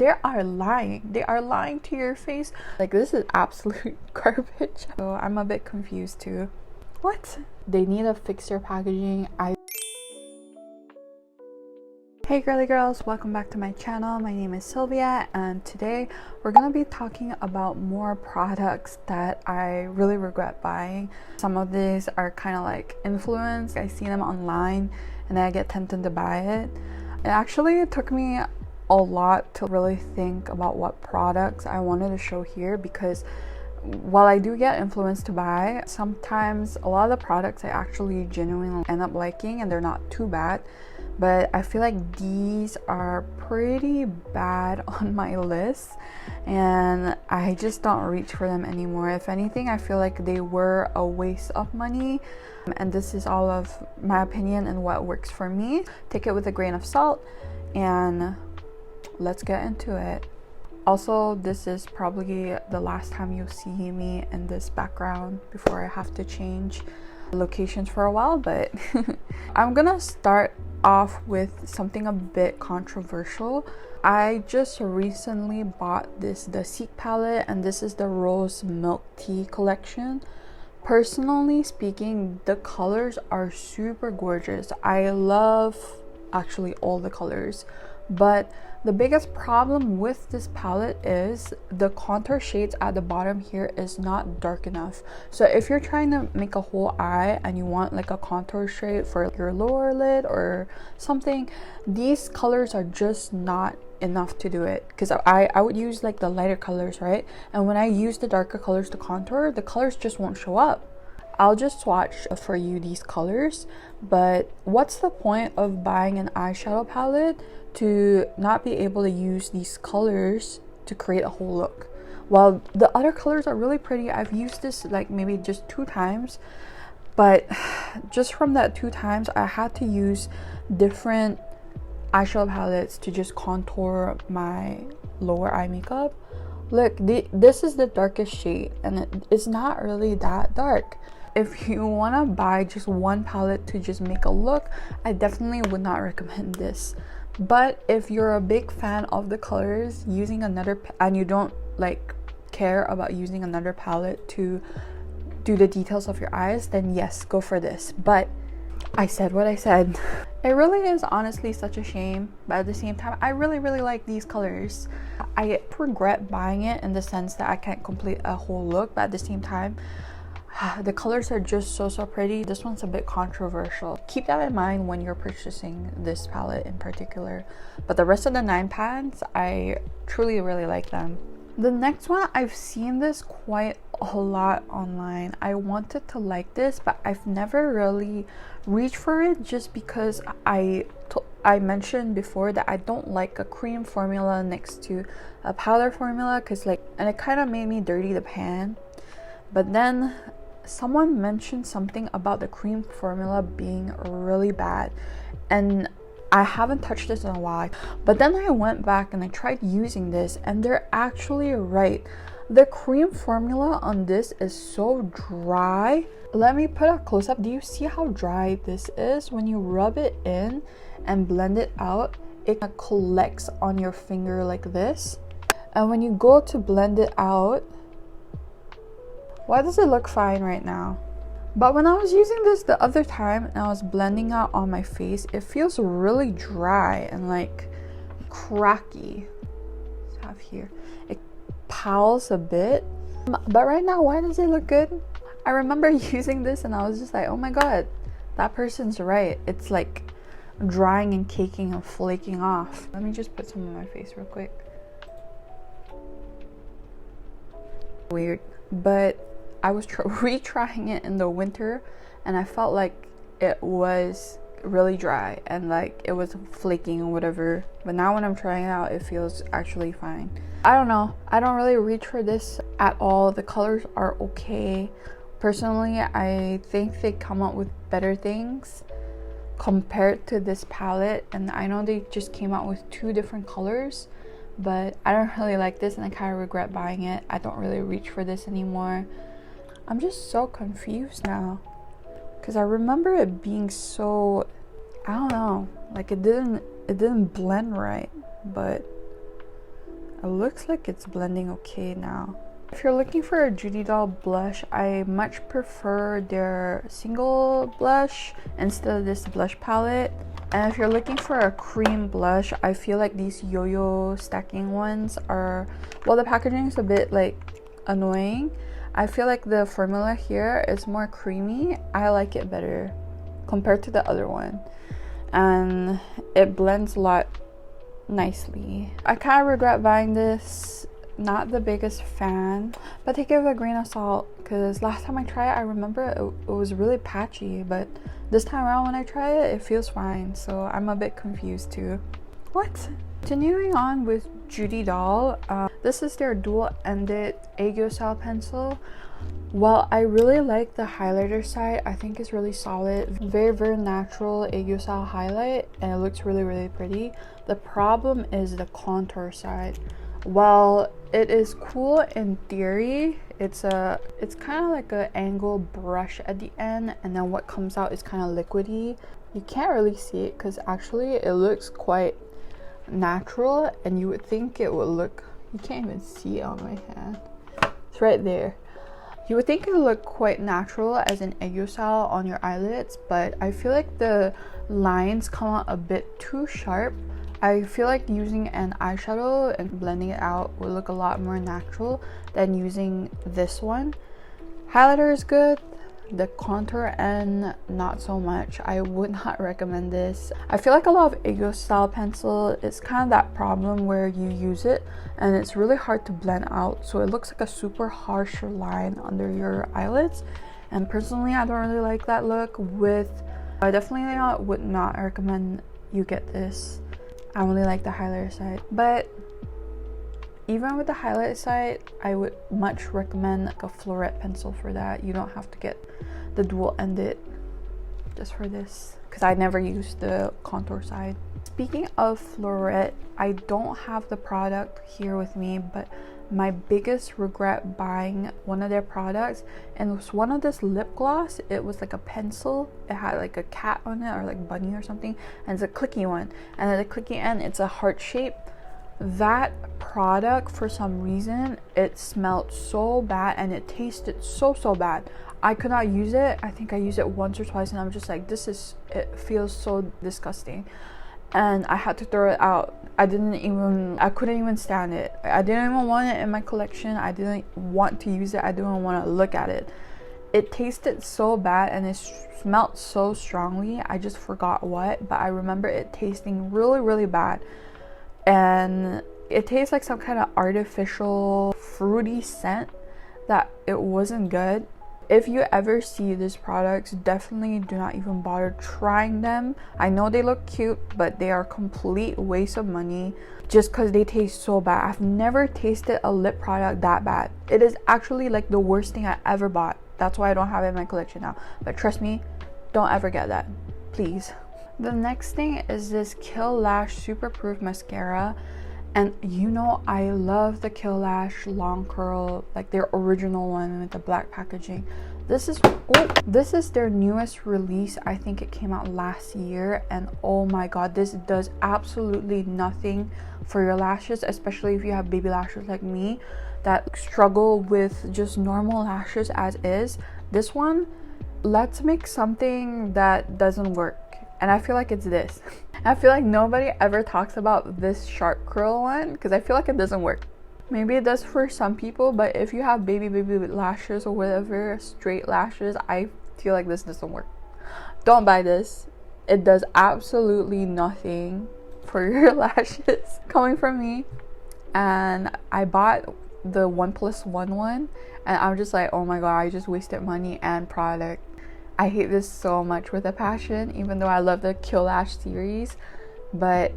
They are lying. They are lying to your face. Like, this is absolute garbage. So I'm a bit confused too. What? They need to fix their packaging. Hey girly girls, welcome back to my channel. My name is Sylvia, and today we're gonna be talking about more products that I really regret buying. Some of these are kind of like influenced. I see them online and then I get tempted to buy it. It took me a lot to really think about what products I wanted to show here, because while I do get influenced to buy, sometimes a lot of the products I actually genuinely end up liking and they're not too bad. But I feel like these are pretty bad on my list and I just don't reach for them anymore. If anything, I feel like they were a waste of money, and this is all of my opinion and what works for me. Take it with a grain of salt and let's get into it. Also, this is probably the last time you'll see me in this background before I have to change locations for a while, but I'm gonna start off with something a bit controversial. I just recently bought this Dasique palette, and this is the Rose Milk Tea collection. Personally speaking, the colors are super gorgeous. I love actually all the colors, but the biggest problem with this palette is the contour shades at the bottom here is not dark enough. So if you're trying to make a whole eye and you want like a contour shade for your lower lid or something, these colors are just not enough to do it, because I would use like the lighter colors, right? And when I use the darker colors to contour, the colors just won't show up. I'll just swatch for you these colors, but what's the point of buying an eyeshadow palette to not be able to use these colors to create a whole look? Well, the other colors are really pretty. I've used this like maybe just 2 times, but just from that 2 times I had to use different eyeshadow palettes to just contour my lower eye makeup. Look, this is the darkest shade and it's not really that dark. If you want to buy just one palette to just make a look, I definitely would not recommend this. But if you're a big fan of the colors, using another, and you don't like care about using another palette to do the details of your eyes, then yes, go for this. But I said what I said. It really is honestly such a shame, but at the same time, I really like these colors. I regret buying it in the sense that I can't complete a whole look, but at the same time, the colors are just so pretty. This one's a bit controversial. Keep that in mind when you're purchasing this palette in particular. But the rest of the 9 pans, I truly really like them. The next one, I've seen this quite a lot online. I wanted to like this, but I've never really reached for it, just because I mentioned before that I don't like a cream formula next to a powder formula, and it kind of made me dirty the pan. But then someone mentioned something about the cream formula being really bad, and I haven't touched this in a while. But then I went back and I tried using this, and they're actually right. The cream formula on this is so dry. Let me put a close-up. Do you see how dry this is? When you rub it in and blend it out, it collects on your finger like this, and when you go to blend it out, why does it look fine right now? But when I was using this the other time and I was blending out on my face, it feels really dry and like cracky. Let's have here. It pals a bit. But right now, why does it look good? I remember using this and I was just like, oh my god, that person's right. It's like drying and caking and flaking off. Let me just put some on my face real quick. Weird. But I was retrying it in the winter and I felt like it was really dry and like it was flaking or whatever, but now when I'm trying it out, it feels actually fine. I don't know, I don't really reach for this at all. The colors are okay. Personally, I think they come up with better things compared to this palette, and I know they just came out with 2 different colors, but I don't really like this and I kind of regret buying it. I don't really reach for this anymore. I'm just so confused now, because I remember it being so, I don't know, like it didn't blend right, but It looks like it's blending okay now. If you're looking for a Judy Doll blush, I much prefer their single blush instead of this blush palette. And if you're looking for a cream blush, I feel like these yo-yo stacking ones are, well, the packaging is a bit like annoying. I feel like the formula here is more creamy. I like it better compared to the other one, and it blends a lot nicely. I kind of regret buying this. Not the biggest fan, but take it with a grain of salt, because last time I tried it, I remember it was really patchy, but this time around when I try it, it feels fine. So I'm a bit confused too. What? Continuing on with Judy Doll, this is their dual-ended aegyo style pencil. Well, I really like the highlighter side. I think it's really solid, very natural aegyo style highlight, and it looks really pretty. The problem is the contour side. Well, it is cool in theory. It's kind of like an angled brush at the end, and then what comes out is kind of liquidy. You can't really see it because actually it looks quite natural, and you would think it would look, you can't even see it on my hand, it's right there. You would think it would look quite natural as an aegyo style on your eyelids, but I feel like the lines come out a bit too sharp. I feel like using an eyeshadow and blending it out would look a lot more natural than using this one. Highlighter is good, the contour and not so much. I would not recommend this. I feel like a lot of aegyo style pencil is kind of that problem where you use it and it's really hard to blend out, so it looks like a super harsh line under your eyelids, and personally I don't really like that look. I definitely would not recommend you get this. I only like the highlighter side, but even with the highlight side, I would much recommend like a Floret pencil for that. You don't have to get the dual-ended just for this, because I never used the contour side. Speaking of Floret, I don't have the product here with me, but my biggest regret buying one of their products, and it was one of this lip gloss. It was like a pencil, it had like a cat on it or like bunny or something, and it's a clicky one, and at the clicky end it's a heart shape. That product, for some reason, it smelled so bad and it tasted so bad. I could not use it. I think I used it once or twice and I'm just like, it feels so disgusting, and I had to throw it out. I couldn't even stand it. I didn't even want it in my collection. I didn't want to use it. I didn't want to look at it. It tasted so bad and it smelled so strongly. I just forgot what, but I remember it tasting really bad, and it tastes like some kind of artificial fruity scent that it wasn't good. If you ever see these products, definitely do not even bother trying them. I know they look cute, but they are a complete waste of money just because they taste so bad. I've never tasted a lip product that bad. It is actually like the worst thing I ever bought. That's why I don't have it in my collection now. But trust me, don't ever get that, please. The next thing is this Kill Lash Super Proof Mascara. And you know, I love the Kill Lash long curl, like their original one with the black packaging. This is their newest release. I think it came out last year, and oh my god, this does absolutely nothing for your lashes, especially if you have baby lashes like me that struggle with just normal lashes as is. This one, let's make something that doesn't work, and I feel like it's this. I feel like nobody ever talks about this sharp curl one because I feel like it doesn't work. Maybe it does for some people, but if you have baby lashes or whatever, straight lashes, I feel like this doesn't work. Don't buy this. It does absolutely nothing for your lashes, coming from me. And I bought the 1+1 one, and I'm just like, oh my god, I just wasted money and product. I hate this so much with a passion, even though I love the Kill Lash series. But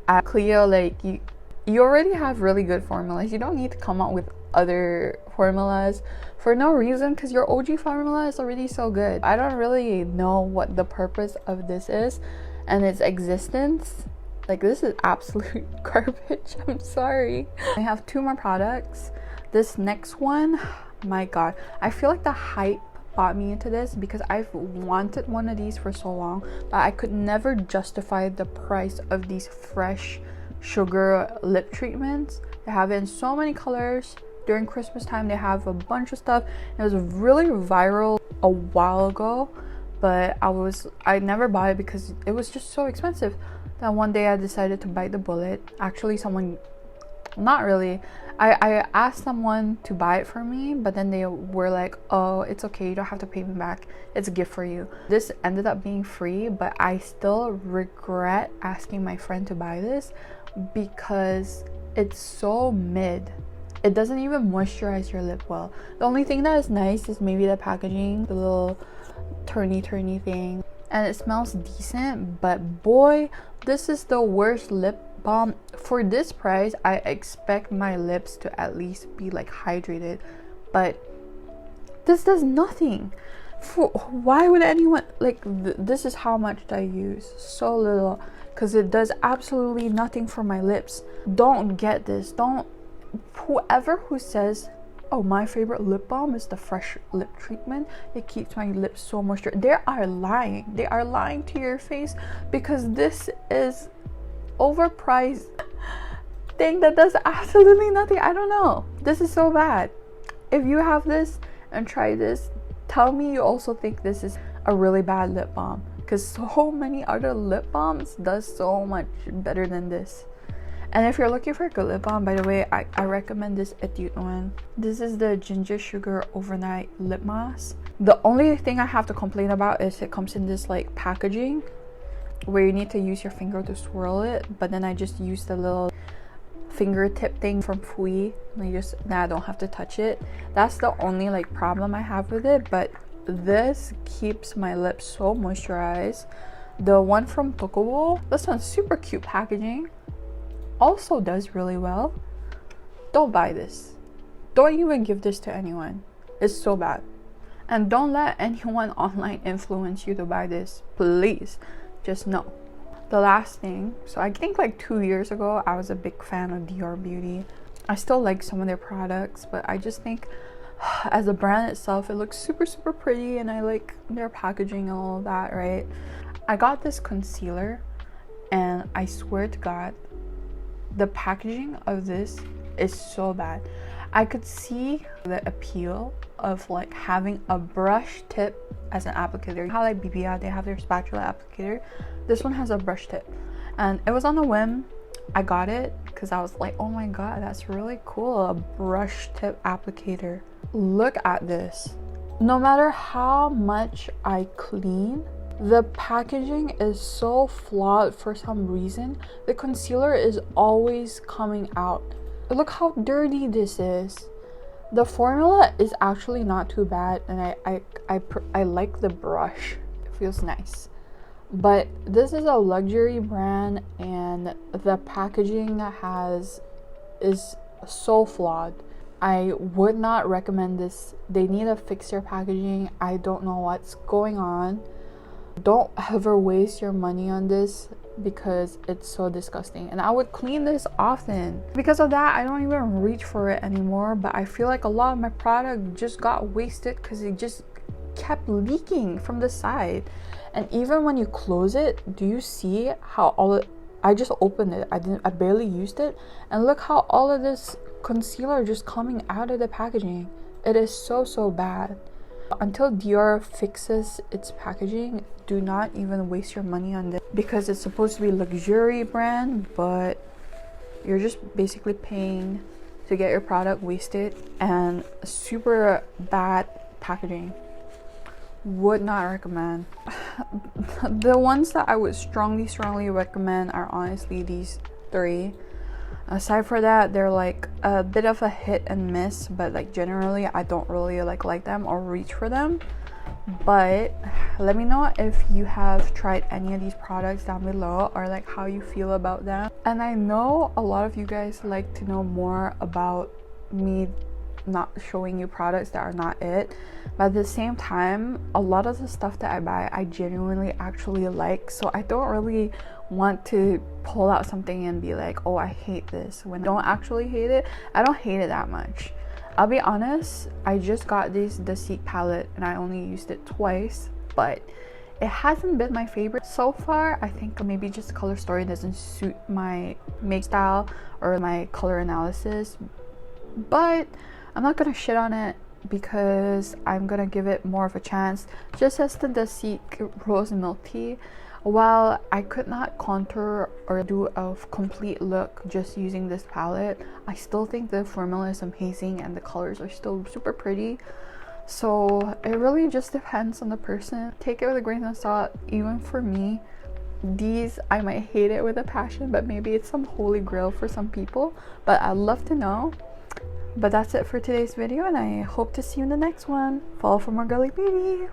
at Clio, like, you already have really good formulas. You don't need to come out with other formulas for no reason, because your OG formula is already so good. I don't really know what the purpose of this is and its existence. Like, this is absolute garbage. I'm sorry. I have two more products. This next one, my god, I feel like the hype bought me into this because I've wanted one of these for so long, but I could never justify the price of these fresh sugar lip treatments. They have it in so many colors. During Christmas time they have a bunch of stuff. It was really viral a while ago, but I never bought it because it was just so expensive. Then one day I decided to bite the bullet. Actually, not really, I asked someone to buy it for me, but then they were like, oh, it's okay, you don't have to pay me back, it's a gift for you. This ended up being free, but I still regret asking my friend to buy this because it's so mid. It doesn't even moisturize your lip well. The only thing that is nice is maybe the packaging, the little turny thing, and it smells decent. But boy, this is the worst lip balm. For this price, I expect my lips to at least be like hydrated, but this does nothing. Why would anyone like this is how much I use, so little, because it does absolutely nothing for my lips. Don't get this. Don't, whoever who says, oh, my favorite lip balm is the fresh lip treatment, it keeps my lips so moisturized, they are lying. They are lying to your face, because this is overpriced thing that does absolutely nothing. I don't know, this is so bad. If you have this and try this, tell me you also think this is a really bad lip balm, because so many other lip balms does so much better than this. And if you're looking for a good lip balm, by the way, I recommend this Deinfluencn. This is the ginger sugar overnight lip mask. The only thing I have to complain about is it comes in this like packaging where you need to use your finger to swirl it, but then I just use the little fingertip thing from Fui, and now I don't have to touch it. That's the only like problem I have with it, but this keeps my lips so moisturized. The one from Tokobo, this one's super cute packaging, also does really well. Don't buy this. Don't even give this to anyone. It's so bad. And don't let anyone online influence you to buy this, please. Just no. The last thing, so I think like 2 years ago I was a big fan of Dior Beauty. I still like some of their products, but I just think as a brand itself it looks super pretty, and I like their packaging and all of that, right? I got this concealer, and I swear to God, the packaging of this is so bad. I could see the appeal of like having a brush tip as an applicator. How like BBA, they have their spatula applicator. This one has a brush tip, and it was on a whim. I got it because I was like, oh my god, that's really cool, a brush tip applicator. Look at this. No matter how much I clean, the packaging is so flawed for some reason. The concealer is always coming out. Look how dirty this is. The formula is actually not too bad, and I like the brush. It feels nice. But this is a luxury brand, and the packaging is so flawed. I would not recommend this. They need to fix their packaging. I don't know what's going on. Don't ever waste your money on this because it's so disgusting, and I would clean this often. Because of that, I don't even reach for it anymore, but I feel like a lot of my product just got wasted because it just kept leaking from the side. And even when you close it, do you see how I just opened it, I barely used it, and look how all of this concealer just coming out of the packaging. It is so bad. Until Dior fixes its packaging, do not even waste your money on this, because it's supposed to be a luxury brand, but you're just basically paying to get your product wasted, and super bad packaging. Would not recommend. The ones that I would strongly recommend are honestly these three. Aside for that, they're like a bit of a hit and miss, but like generally I don't really like them or reach for them. But let me know if you have tried any of these products down below, or like how you feel about them. And I know a lot of you guys like to know more about me not showing you products that are not it, but at the same time, a lot of the stuff that I buy I genuinely actually like, so I don't really want to pull out something and be like, oh, I hate this, when I don't actually hate it. I don't hate it that much. I'll be honest, I just got this Dasique palette and I only used it twice, but It hasn't been my favorite so far. I think maybe just the color story doesn't suit my make style or my color analysis, but I'm not gonna shit on it because I'm gonna give it more of a chance. Just as the Dasique Rose Milk Tea, while I could not contour or do a complete look just using this palette, I still think the formula is amazing and the colors are still super pretty. So it really just depends on the person. Take it with a grain of salt. Even for me, these, I might hate it with a passion, but maybe it's some holy grail for some people, but I'd love to know. But that's it for today's video, and I hope to see you in the next one. Follow for more girly beauty.